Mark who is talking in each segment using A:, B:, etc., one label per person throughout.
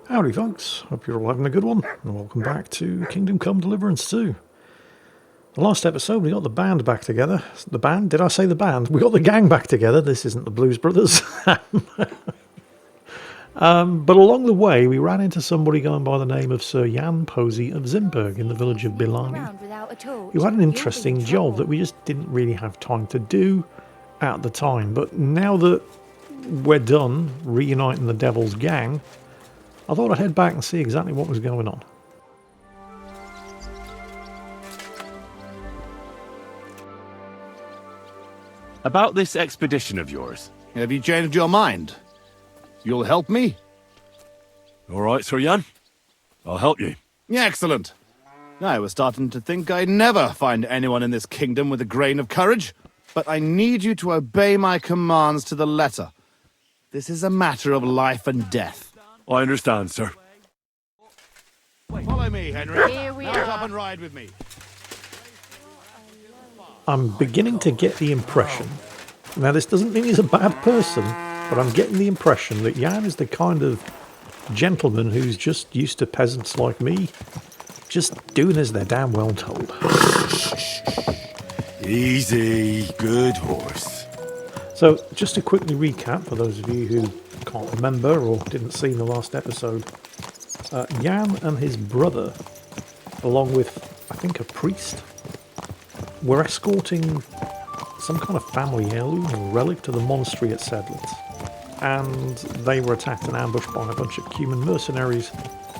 A: Howdy folks, hope you're all having a good one, and welcome back to Kingdom Come Deliverance 2. The last episode we got the band back together. The band? Did I say the band? We got the gang back together. This isn't the Blues Brothers. But along the way we ran into somebody going by the name of Sir Jan Posy of Zimberg in the village of Bilani, who had an interesting job that we just didn't really have time to do at the time. But now that we're done reuniting the Devil's gang, I thought I'd head back and see exactly what was going on.
B: About this expedition of yours.
C: Have you changed your mind? You'll help me?
B: All right, Sir Jan. I'll help you.
C: Excellent. I was starting to think I'd never find anyone in this kingdom with a grain of courage, but I need you to obey my commands to the letter. This is a matter of life and death.
B: I understand, sir.
C: Follow me, Henry.
D: Here we
C: Mount
D: are.
C: up and ride with me.
A: I'm beginning to get the impression, now this doesn't mean he's a bad person, but I'm getting the impression that Jan is the kind of gentleman who's just used to peasants like me, just doing as they're damn well told.
B: Easy, good horse.
A: So, just to quickly recap for those of you who can't remember or didn't see in the last episode, Jan and his brother, along with, I think, a priest, were escorting some kind of family heirloom or relic to the monastery at Sedlitz. And they were attacked and ambushed by a bunch of Cuman mercenaries.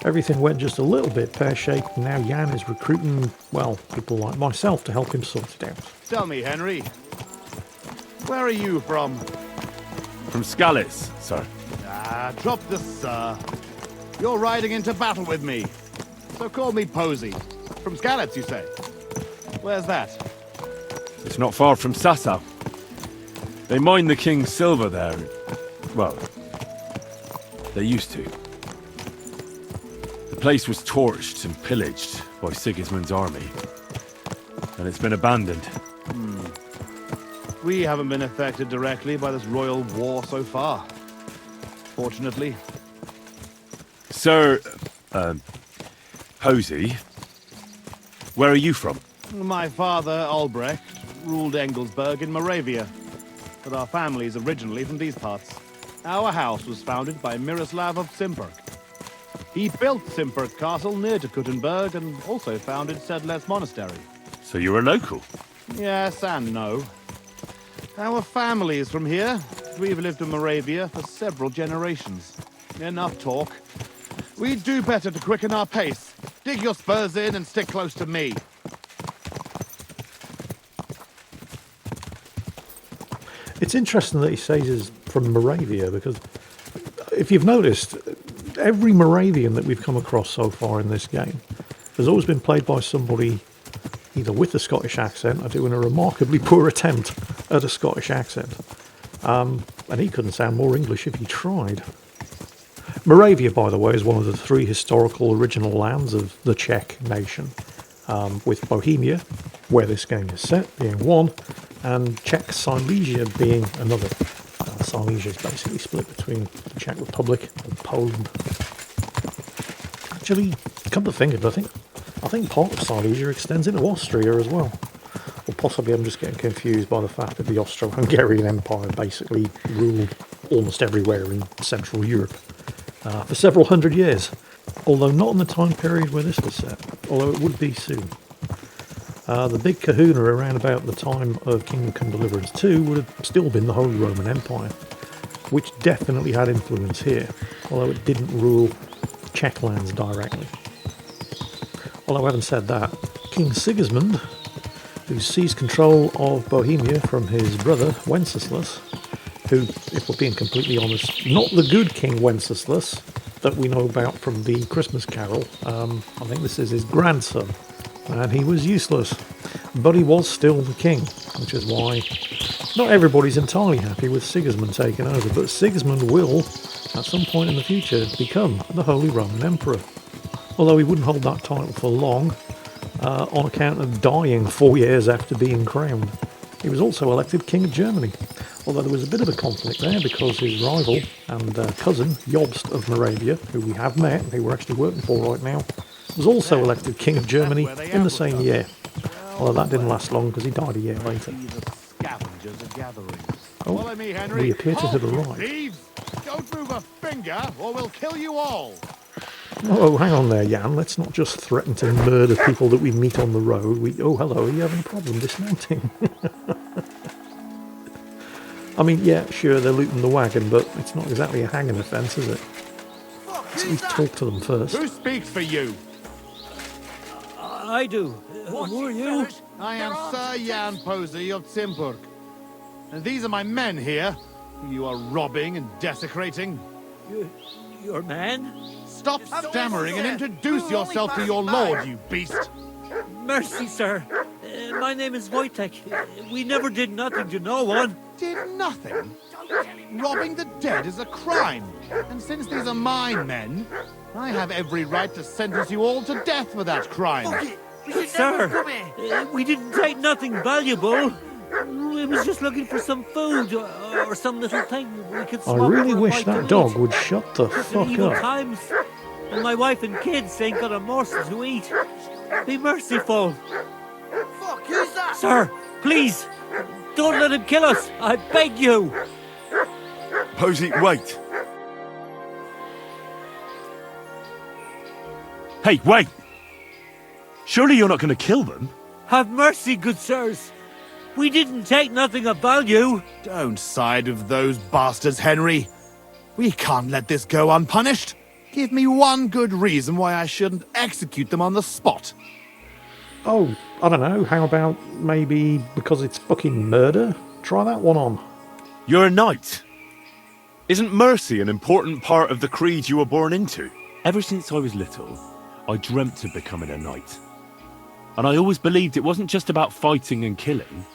A: Everything went just a little bit pear-shaped, and now Jan is recruiting, well, people like myself to help him sort it out.
C: Tell me, Henry. Where are you from?
B: From Skalitz, sir.
C: Drop the sir. You're riding into battle with me. So call me Posy. From Skalitz, you say? Where's that?
B: It's not far from Sasau. They mine the king's silver there. Well, they used to. The place was torched and pillaged by Sigismund's army, and it's been abandoned.
C: We haven't been affected directly by this royal war so far. Fortunately.
B: Sir, Posy, where are you from?
C: My father, Albrecht, ruled Engelsberg in Moravia, but our family is originally from these parts. Our house was founded by Miroslav of Zimberg. He built Zimberg Castle near to Kuttenberg and also founded Sedlitz Monastery.
B: So you're a local?
C: Yes and no. Our family is from here. We've lived in Moravia for several generations. Enough talk. We'd do better to quicken our pace. Dig your spurs in and stick close to me.
A: It's interesting that he says he's from Moravia, because if you've noticed, every Moravian that we've come across so far in this game has always been played by somebody either with a Scottish accent or doing a remarkably poor attempt at a Scottish accent. And he couldn't sound more English if he tried. Moravia, by the way, is one of the three historical original lands of the Czech nation, with Bohemia, where this game is set, being one, and Czech Silesia being another. Silesia is basically split between the Czech Republic and Poland. Actually, come to think of it, I think part of Silesia extends into Austria as well. Or possibly I'm just getting confused by the fact that the Austro-Hungarian Empire basically ruled almost everywhere in Central Europe for several hundred years. Although not in the time period where this was set, although it would be soon. The big kahuna around about the time of Kingdom Come Deliverance 2 would have still been the Holy Roman Empire, which definitely had influence here, although it didn't rule Czech lands directly. Although having said that, King Sigismund, who seized control of Bohemia from his brother Wenceslas, who, if we're being completely honest, not the good King Wenceslas that we know about from the Christmas Carol. I think this is his grandson, and he was useless, but he was still the king, which is why not everybody's entirely happy with Sigismund taking over, but Sigismund will, at some point in the future, become the Holy Roman Emperor. Although he wouldn't hold that title for long, on account of dying 4 years after being crowned. He was also elected King of Germany. Although there was a bit of a conflict there because his rival and cousin, Jobst of Moravia, who we have met, who we're actually working for right now, was also elected King of Germany in the same year. Although that didn't last long because he died a year later.
C: The scavengers are gathering.
A: Oh,
C: Follow me, Henry.
A: we appear to have
C: Halt, you
A: arrived.
C: thieves! Don't move a finger, or we'll kill you all.
A: Oh, hang on there, Jan. Let's not just threaten to murder people that we meet on the road. Oh, hello, are you having a problem dismounting? I mean, yeah, sure, they're looting the wagon, but it's not exactly a hanging offence, is it? Let's at least talk to them first.
C: Who speaks for you?
D: I do. Who are you?
C: I am Sir Jan Posy of Zimberg. And these are my men here, who you are robbing and desecrating.
D: Your man?
C: Stop stammering and introduce yourself to your lord, you beast!
D: Mercy, sir. My name is Wojtek. We never did nothing to no one.
C: Did nothing? Robbing the dead is a crime. And since these are my men, I have every right to sentence you all to death for that crime.
D: Sir, we didn't take nothing valuable. We was just looking for some food or some little thing we could
A: I
D: swap
A: really
D: for a
A: wish
D: bite
A: that
D: to
A: dog
D: eat.
A: would shut the
D: In
A: fuck
D: evil
A: up.
D: times, and my wife and kids ain't got a morsel to eat. Be merciful.
E: Fuck, who's that?
D: Sir, please, don't let him kill us. I beg you.
B: Posy, wait. Hey, wait! Surely you're not going to kill them?
D: Have mercy, good sirs. We didn't take nothing of value.
C: Don't side with those bastards, Henry. We can't let this go unpunished. Give me one good reason why I shouldn't execute them on the spot.
A: Oh, I don't know, how about maybe because it's fucking murder? Try that one on.
B: You're a knight. Isn't mercy an important part of the creed you were born into? Ever since I was little, I dreamt of becoming a knight. And I always believed it wasn't just about fighting and killing,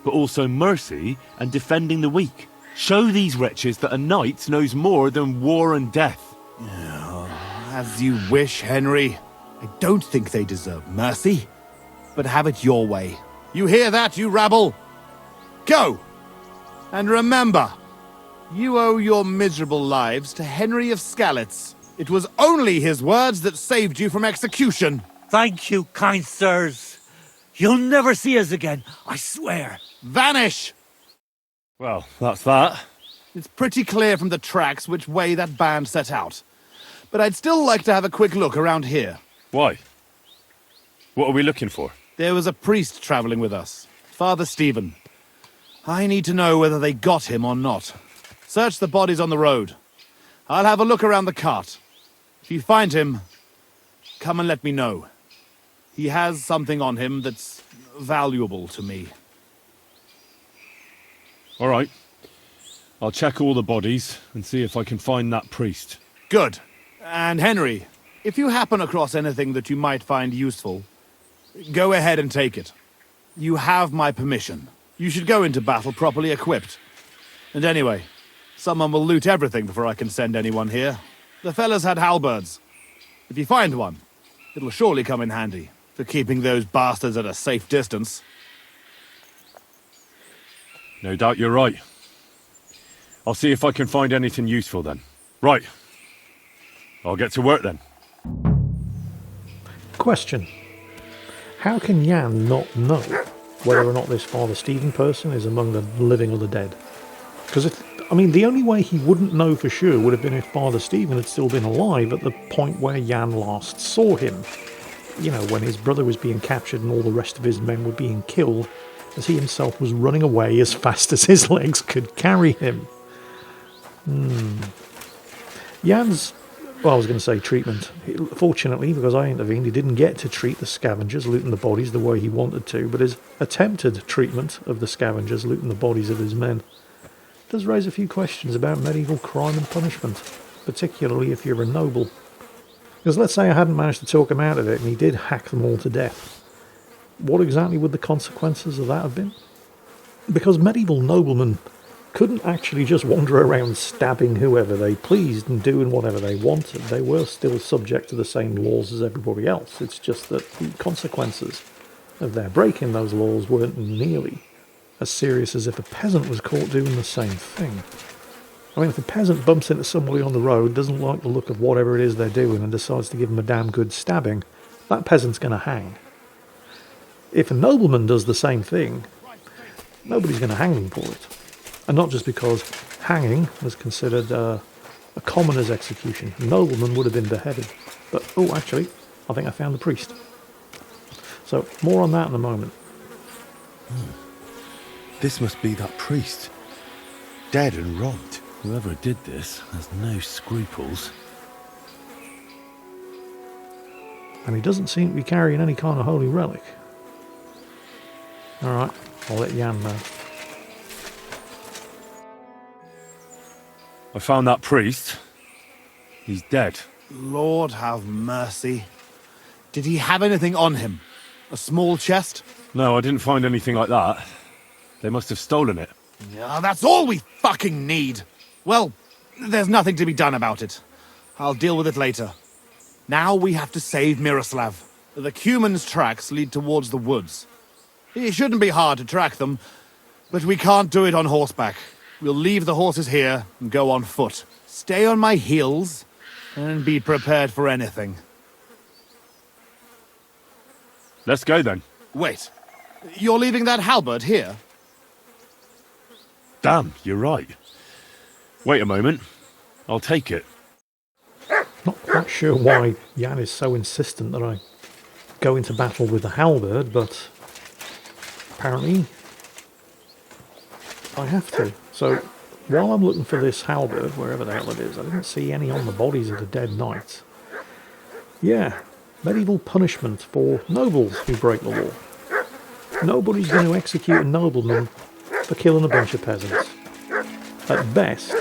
B: but also mercy and defending the weak. Show these wretches that a knight knows more than war and death.
C: As you wish, Henry. I don't think they deserve mercy. But have it your way. You hear that, you rabble? Go! And remember, you owe your miserable lives to Henry of Skalitz. It was only his words that saved you from execution.
D: Thank you, kind sirs. You'll never see us again, I swear.
C: Vanish!
B: Well, that's that.
C: It's pretty clear from the tracks which way that band set out. But I'd still like to have a quick look around here.
B: Why? What are we looking for?
C: There was a priest traveling with us, Father Stephen. I need to know whether they got him or not. Search the bodies on the road. I'll have a look around the cart. If you find him, come and let me know. He has something on him that's valuable to me.
B: All right. I'll check all the bodies and see if I can find that priest.
C: Good. And Henry, if you happen across anything that you might find useful, go ahead and take it. You have my permission. You should go into battle properly equipped. And anyway, someone will loot everything before I can send anyone here. The fellas had halberds. If you find one, it'll surely come in handy for keeping those bastards at a safe distance.
B: No doubt you're right. I'll see if I can find anything useful then. Right. I'll get to work then.
A: Question. How can Jan not know whether or not this Father Stephen person is among the living or the dead? Because the only way he wouldn't know for sure would have been if Father Stephen had still been alive at the point where Jan last saw him. You know, when his brother was being captured and all the rest of his men were being killed, as he himself was running away as fast as his legs could carry him. Jan's, well, I was going to say treatment. Fortunately, because I intervened, he didn't get to treat the scavengers looting the bodies the way he wanted to, but his attempted treatment of the scavengers looting the bodies of his men does raise a few questions about medieval crime and punishment, particularly if you're a noble. Because let's say I hadn't managed to talk him out of it and he did hack them all to death. What exactly would the consequences of that have been? Because medieval noblemen couldn't actually just wander around stabbing whoever they pleased and doing whatever they wanted. They were still subject to the same laws as everybody else. It's just that the consequences of their breaking those laws weren't nearly as serious as if a peasant was caught doing the same thing. I mean, if a peasant bumps into somebody on the road, doesn't like the look of whatever it is they're doing, and decides to give them a damn good stabbing, that peasant's going to hang. If a nobleman does the same thing, nobody's going to hang them for it. And not just because hanging was considered a commoner's execution. A nobleman would have been beheaded. But, oh, actually, I think I found the priest. So, more on that in a moment.
B: This must be that priest. Dead and robbed. Whoever did this has no scruples.
A: And he doesn't seem to be carrying any kind of holy relic. Alright, I'll let Jan know.
B: I found that priest. He's dead.
C: Lord have mercy. Did he have anything on him? A small chest?
B: No, I didn't find anything like that. They must have stolen it.
C: Yeah, that's all we fucking need. Well, there's nothing to be done about it. I'll deal with it later. Now we have to save Miroslav. The Cuman's tracks lead towards the woods. It shouldn't be hard to track them, but we can't do it on horseback. We'll leave the horses here and go on foot. Stay on my heels and be prepared for anything.
B: Let's go then.
C: Wait, you're leaving that halberd here?
B: Damn, you're right. Wait a moment. I'll take it.
A: Not quite sure why Jan is so insistent that I go into battle with the halberd, but apparently I have to. So while I'm looking for this halberd, wherever the hell it is, I didn't see any on the bodies of the dead knights. Yeah, medieval punishment for nobles who break the law. Nobody's going to execute a nobleman for killing a bunch of peasants. At best,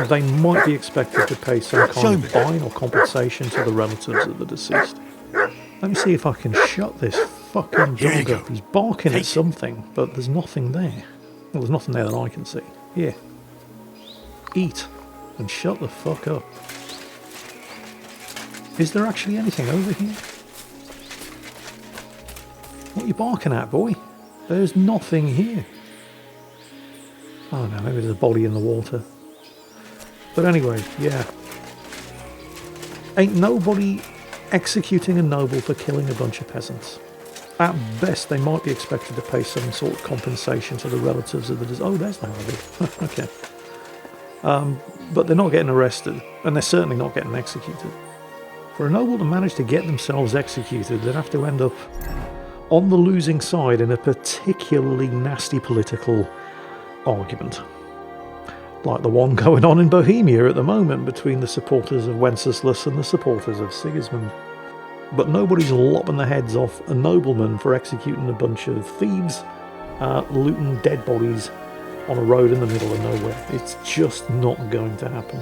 A: they might be expected to pay some kind of fine or compensation to the relatives of the deceased. Let me see if I can shut this fucking dog up. He's barking at something, but there's nothing there. Well, there's nothing there that I can see. Here. Eat. And shut the fuck up. Is there actually anything over here? What are you barking at, boy? There's nothing here. Oh no, maybe there's a body in the water. But anyway, yeah. Ain't nobody executing a noble for killing a bunch of peasants. At best, they might be expected to pay some sort of compensation to the relatives of the... Oh, there's the halberd. Okay. But they're not getting arrested, and they're certainly not getting executed. For a noble to manage to get themselves executed, they'd have to end up on the losing side in a particularly nasty political argument. Like the one going on in Bohemia at the moment between the supporters of Wenceslas and the supporters of Sigismund. But nobody's lopping the heads off a nobleman for executing a bunch of thieves, looting dead bodies on a road in the middle of nowhere. It's just not going to happen.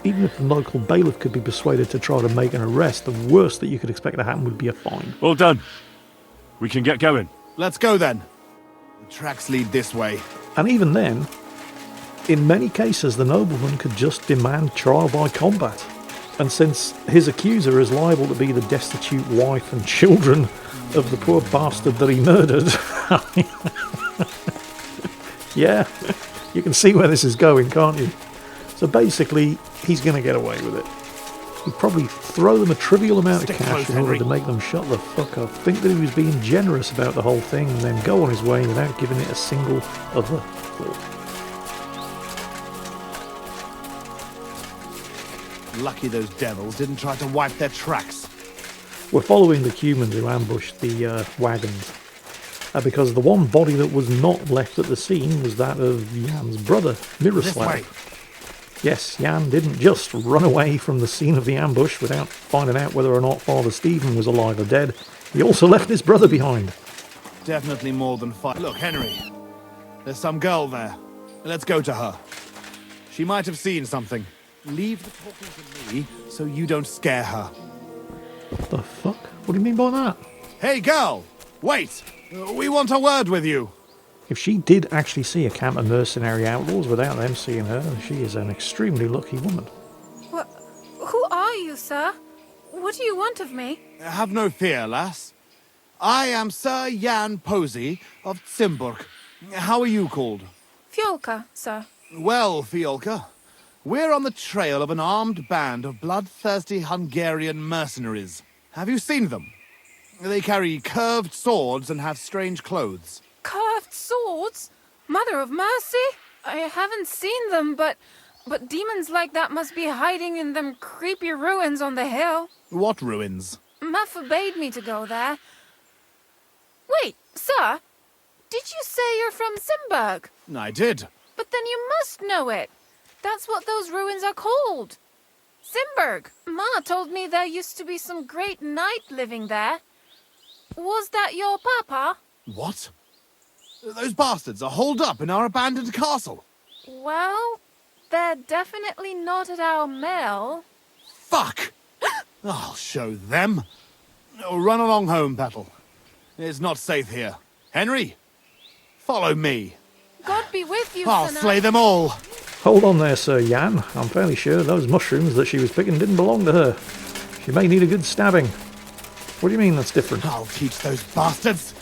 A: Even if the local bailiff could be persuaded to try to make an arrest, the worst that you could expect to happen would be a fine.
B: All done. We can get going.
C: Let's go then. The tracks lead this way.
A: And even then, in many cases, the nobleman could just demand trial by combat. And since his accuser is liable to be the destitute wife and children of the poor bastard that he murdered, yeah, you can see where this is going, can't you? So basically, he's going to get away with it. He'd probably throw them a trivial amount of cash in order to make them shut the fuck up, think that he was being generous about the whole thing, and then go on his way without giving it a single other thought.
C: Lucky those devils didn't try to wipe their tracks.
A: We're following the Cumans who ambushed the wagons, because the one body that was not left at the scene was that of Jan's brother, Miroslav. Yes, Jan didn't just run away from the scene of the ambush without finding out whether or not Father Stephen was alive or dead. He also left his brother behind.
C: Definitely more than 5. Look, Henry, there's some girl there. Let's go to her. She might have seen something. Leave the talking to me so you don't scare her.
A: What the fuck? What do you mean by that?
C: Hey, girl! Wait! We want a word with you.
A: If she did actually see a camp of mercenary outlaws without them seeing her, she is an extremely lucky woman.
F: What? Who are you, sir? What do you want of me?
C: Have no fear, lass. I am Sir Jan Posy of Zimberg. How are you called?
F: Fiolka, sir.
C: Well, Fiolka, we're on the trail of an armed band of bloodthirsty Hungarian mercenaries. Have you seen them? They carry curved swords and have strange clothes.
F: Curved swords? Mother of mercy? I haven't seen them, but demons like that must be hiding in them creepy ruins on the hill.
C: What ruins?
F: Ma forbade me to go there. Wait, sir, did you say you're from Zimberg?
C: I did.
F: But then you must know it. That's what those ruins are called. Zimberg. Ma told me there used to be some great knight living there. Was that your papa?
C: What? Those bastards are holed up in our abandoned castle.
F: Well, they're definitely not at our mill.
C: Fuck! I'll show them. Oh, run along home, Petal. It's not safe here. Henry, follow me.
F: God be with you,
C: I'll
F: Sir
C: slay
F: Knight.
C: them all.
A: Hold on there, Sir Jan. I'm fairly sure those mushrooms that she was picking didn't belong to her. She may need a good stabbing. What do you mean that's different?
C: I'll teach those bastards.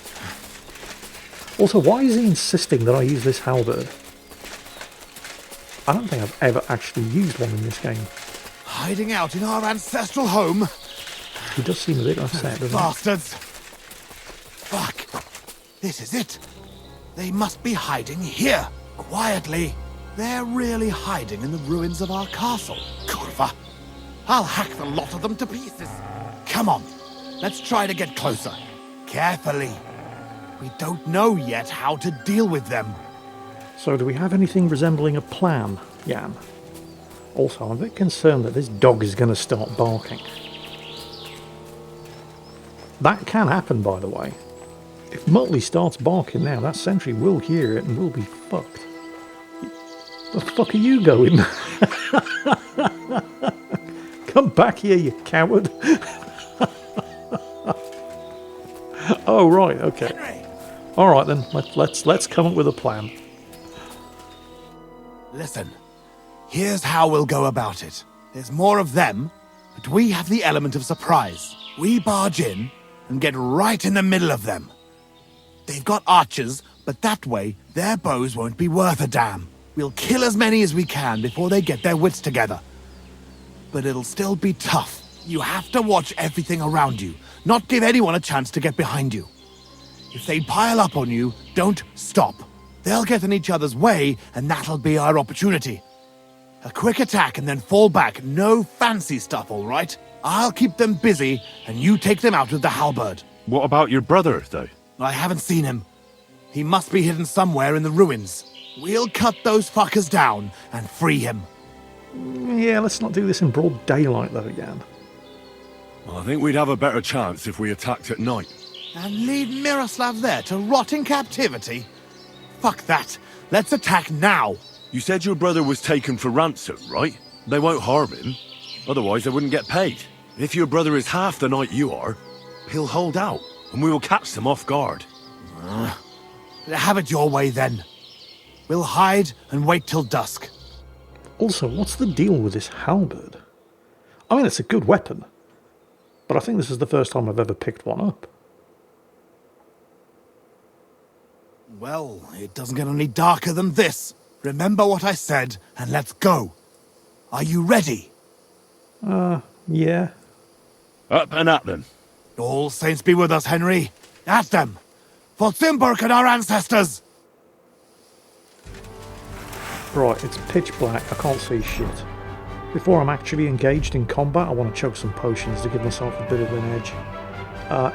A: Also, why is he insisting that I use this halberd? I don't think I've ever actually used one in this game.
C: Hiding out in our ancestral home.
A: He does seem a bit upset, doesn't he?
C: Bastards. Fuck. This is it. They must be hiding here, quietly. They're really hiding in the ruins of our castle. Kurva. I'll hack the lot of them to pieces. Come on. Let's try to get closer. Carefully. We don't know yet how to deal with them.
A: So do we have anything resembling a plan, Jan? Also, I'm a bit concerned that this dog is going to start barking. That can happen, by the way. If Muttley starts barking now, that sentry will hear it and we'll be fucked. The fuck are you going? Come back here, you coward. Oh, right, okay.
C: Henry,
A: Alright then, let's come up with a plan.
C: listen. Here's how we'll go about it. There's more of them, but we have the element of surprise. We barge in and get right in the middle of them. They've got archers, but that way their bows won't be worth a damn. We'll kill as many as we can before they get their wits together. But it'll still be tough. You have to watch everything around you, not give anyone a chance to get behind you. If they pile up on you, don't stop. They'll get in each other's way, and that'll be our opportunity. A quick attack and then fall back. No fancy stuff, all right? I'll keep them busy, and you take them out with the halberd.
B: What about your brother, though?
C: I haven't seen him. He must be hidden somewhere in the ruins. We'll cut those fuckers down and free him.
A: Yeah, let's not do this in broad daylight though, Jan.
B: I think we'd have a better chance if we attacked at night.
C: And leave Miroslav there to rot in captivity? Fuck that. Let's attack now.
B: You said your brother was taken for ransom, right? They won't harm him. Otherwise, they wouldn't get paid. If your brother is half the knight you are, he'll hold out, and we will catch them off guard.
C: Have it your way then. We'll hide and wait till dusk.
A: Also, what's the deal with this halberd? I mean, it's a good weapon, but I think this is the first time I've ever picked one up.
C: Well, it doesn't get any darker than this. Remember what I said, and let's go. Are you ready?
A: Yeah.
B: Up and at them.
C: All saints be with us, Henry. At them. For Zimberg and our ancestors.
A: Right, it's pitch black, I can't see shit. Before I'm actually engaged in combat, I want to chug some potions to give myself a bit of an edge.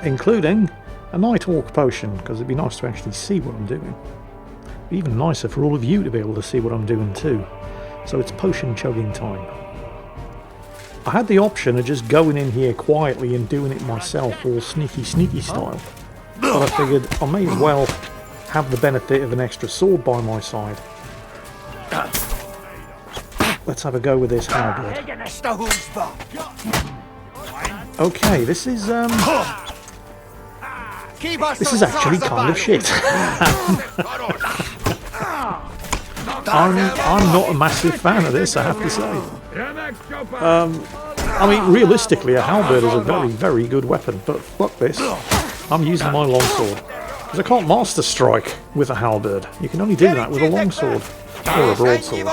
A: Including a Night Orc potion, because it'd be nice to actually see what I'm doing. It'd be even nicer for all of you to be able to see what I'm doing too. So it's potion chugging time. I had the option of just going in here quietly and doing it myself, all sneaky style. But I figured I may as well have the benefit of an extra sword by my side. Let's have a go with this halberd. Okay, this is actually kind of shit. I'm not a massive fan of this, I have to say. I mean, realistically, a halberd is a very, very good weapon, but fuck this. I'm using my longsword. Because I can't master strike with a halberd. You can only do that with a longsword. Or a broadsword.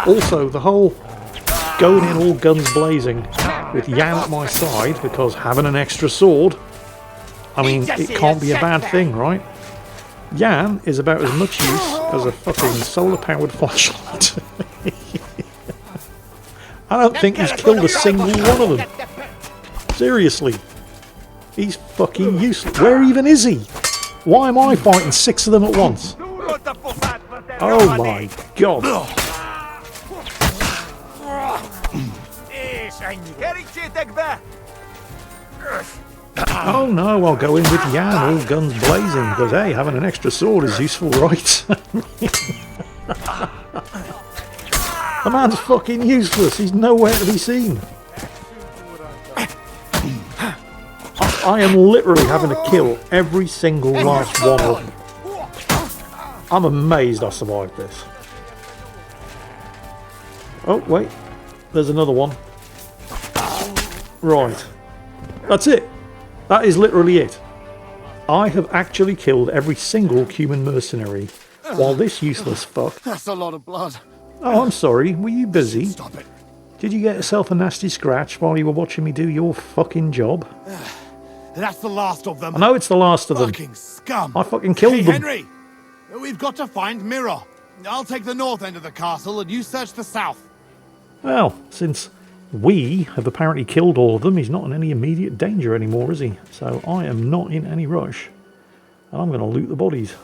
A: Also, the whole going in all guns blazing with Jan at my side, because having an extra sword, I mean, it can't be a bad thing, right? Jan is about as much use as a fucking solar-powered flashlight. I don't think he's killed a single one of them. Seriously. He's fucking useless. Where even is he? Why am I fighting 6 of them at once? Oh my god. Oh no, I'll go in with Jan, all guns blazing, because hey, having an extra sword is useful, right? The man's fucking useless, he's nowhere to be seen. I am literally having to kill every single last one of them. I'm amazed I survived this. Oh, wait. There's another one. Right. That's it. That is literally it. I have actually killed every single human mercenary, while this useless fuck...
C: That's a lot of blood.
A: Oh, I'm sorry. Were you busy?
C: Stop it.
A: Did you get yourself a nasty scratch while you were watching me do your fucking job?
C: That's the last of them.
A: I know it's the last of them.
C: Fucking scum.
A: I fucking killed
C: Hey,
A: them.
C: Henry! We've got to find Mirror. I'll take the north end of the castle and you search the south.
A: Well, since we have apparently killed all of them, he's not in any immediate danger anymore, is he? So I am not in any rush. And I'm going to loot the bodies.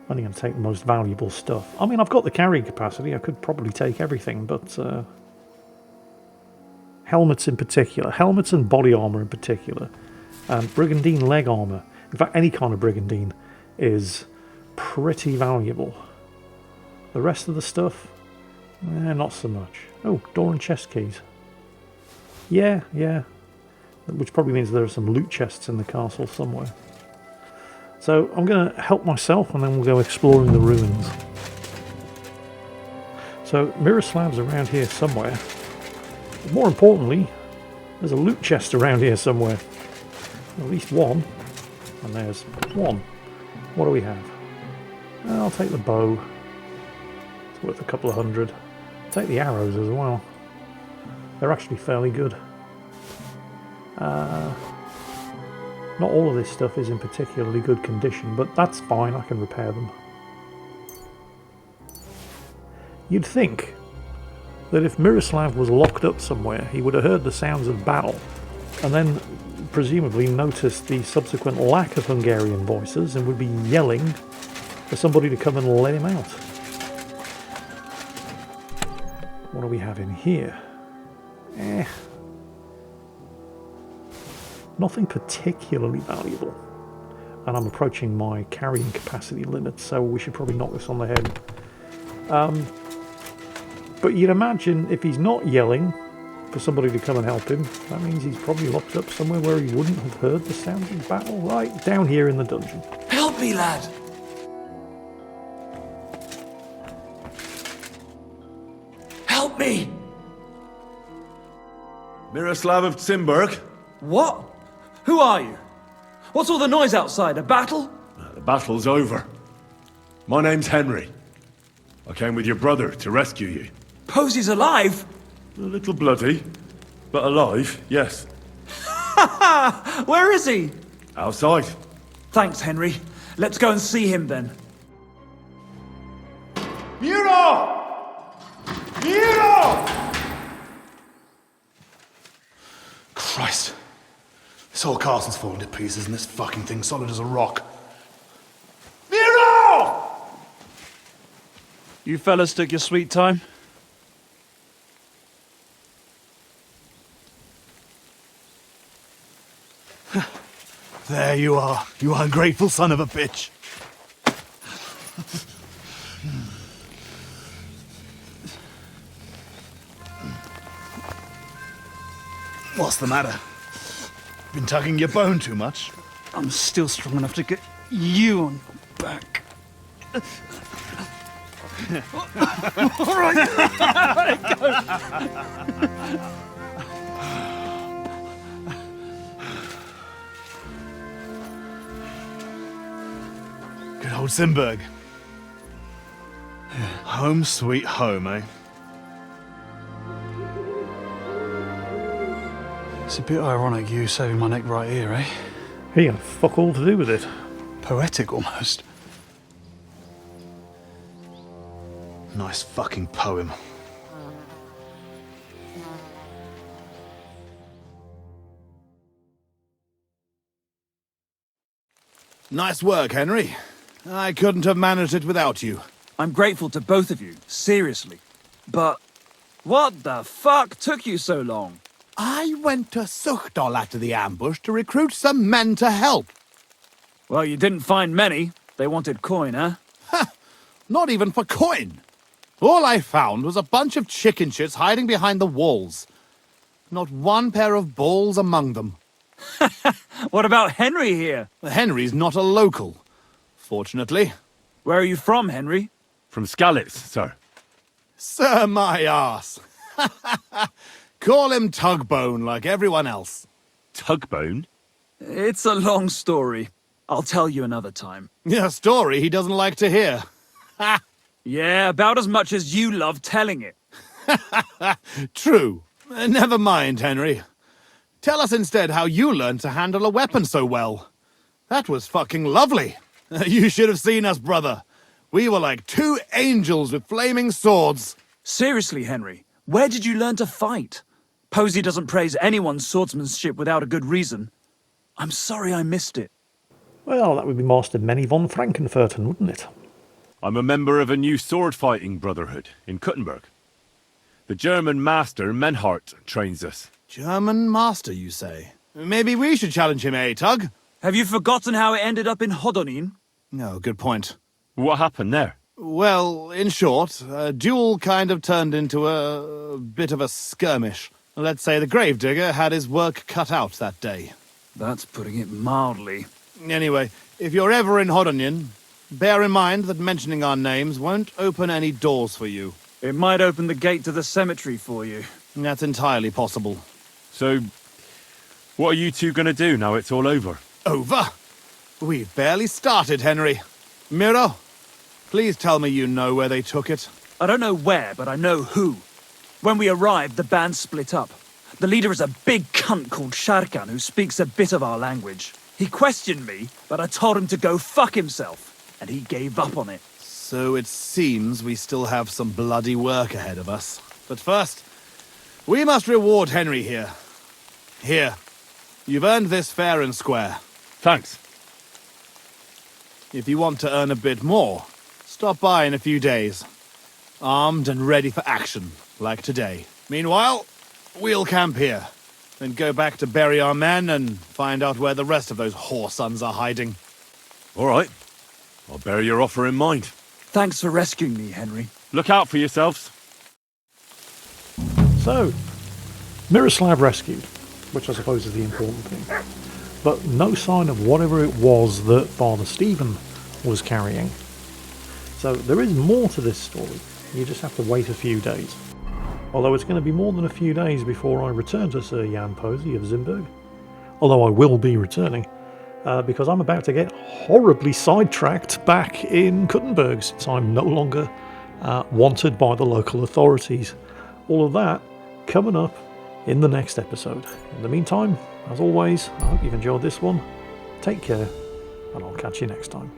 A: I'm only going to take the most valuable stuff. I mean, I've got the carrying capacity. I could probably take everything, but... helmets in particular. Helmets and body armour in particular. And brigandine leg armour. In fact, any kind of brigandine is pretty valuable. The rest of the stuff, not so much. Oh, door and chest keys. Yeah. Which probably means there are some loot chests in the castle somewhere. So I'm going to help myself and then we'll go exploring the ruins. So Miroslav's around here somewhere. But more importantly, there's a loot chest around here somewhere. At least one. And there's one. What do we have? I'll take the bow. It's worth a couple of hundred. I'll take the arrows as well. They're actually fairly good. Not all of this stuff is in particularly good condition, but that's fine, I can repair them. You'd think that if Miroslav was locked up somewhere, he would have heard the sounds of battle, and then presumably noticed the subsequent lack of Hungarian voices and would be yelling for somebody to come and let him out. What do we have in here? Nothing particularly valuable. And I'm approaching my carrying capacity limit, so we should probably knock this on the head. But you'd imagine if he's not yelling for somebody to come and help him, that means he's probably locked up somewhere where he wouldn't have heard the sounds of battle, right down here in the dungeon.
E: Help me, lad! Help me!
B: Miroslav of Zimberg?
E: What? Who are you? What's all the noise outside? A battle?
B: The battle's over. My name's Henry. I came with your brother to rescue you.
E: Posy's alive?
B: A little bloody, but alive, yes.
E: Where is he?
B: Outside.
E: Thanks, Henry. Let's go and see him then.
C: Miro! Miro!
G: Christ. This whole castle's falling to pieces and this fucking thing's solid as a rock. Miro!
H: You fellas took your sweet time?
C: There you are, you ungrateful son of a bitch. What's the matter? Been tugging your bone too much?
H: I'm still strong enough to get you on your back.
C: All right. Old Zimberg. Home sweet home, eh?
H: It's a bit ironic you saving my neck right here, eh?
A: He had fuck all to do with it.
H: Poetic almost.
C: Nice fucking poem. Nice work, Henry. I couldn't have managed it without you.
E: I'm grateful to both of you, seriously. But what the fuck took you so long?
C: I went to Suchdol after the ambush to recruit some men to help.
E: Well, you didn't find many. They wanted coin, huh?
C: Not even for coin. All I found was a bunch of chicken shits hiding behind the walls. Not one pair of balls among them.
E: What about Henry here?
C: Henry's not a local, fortunately.
E: Where are you from, Henry?
B: From Skalitz, sir.
C: Sir, my arse. Call him Tugbone like everyone else.
B: Tugbone?
E: It's a long story. I'll tell you another time.
C: A story he doesn't like to hear.
E: Yeah, about as much as you love telling it.
C: True. Never mind, Henry. Tell us instead how you learned to handle a weapon so well. That was fucking lovely. You should have seen us, brother. We were like two angels with flaming swords.
E: Seriously, Henry, where did you learn to fight? Posy doesn't praise anyone's swordsmanship without a good reason. I'm sorry I missed it.
A: Well, that would be Master Manny von Frankenfurten, wouldn't it?
B: I'm a member of a new sword-fighting brotherhood in Kuttenberg. The German master Menhart trains us.
C: German master, you say? Maybe we should challenge him, eh, Tug?
E: Have you forgotten how it ended up in Hodonin?
C: No, good point.
B: What happened there?
C: Well, in short, a duel kind of turned into a bit of a skirmish. Let's say the gravedigger had his work cut out that day.
E: That's putting it mildly.
C: Anyway, if you're ever in Hodonin, bear in mind that mentioning our names won't open any doors for you.
E: It might open the gate to the cemetery for you.
C: That's entirely possible.
B: So, what are you two gonna do now it's all over?
C: Over? We've barely started, Henry. Miro, please tell me you know where they took it.
E: I don't know where, but I know who. When we arrived, the band split up. The leader is a big cunt called Sharkan who speaks a bit of our language. He questioned me, but I told him to go fuck himself, and he gave up on it.
C: So it seems we still have some bloody work ahead of us. But first, we must reward Henry here. Here. You've earned this fair and square.
B: Thanks.
C: If you want to earn a bit more, stop by in a few days. Armed and ready for action, like today. Meanwhile, we'll camp here. Then go back to bury our men and find out where the rest of those whoresons are hiding.
B: All right. I'll bear your offer in mind.
E: Thanks for rescuing me, Henry.
B: Look out for yourselves.
A: So, Miroslav rescued, which I suppose is the important thing. But no sign of whatever it was that Father Stephen was carrying. So there is more to this story. You just have to wait a few days. Although it's going to be more than a few days before I return to Sir Jan Posy of Zimberg. Although I will be returning, because I'm about to get horribly sidetracked back in Kuttenberg since I'm no longer wanted by the local authorities. All of that coming up in the next episode. In the meantime, as always, I hope you've enjoyed this one. Take care, and I'll catch you next time.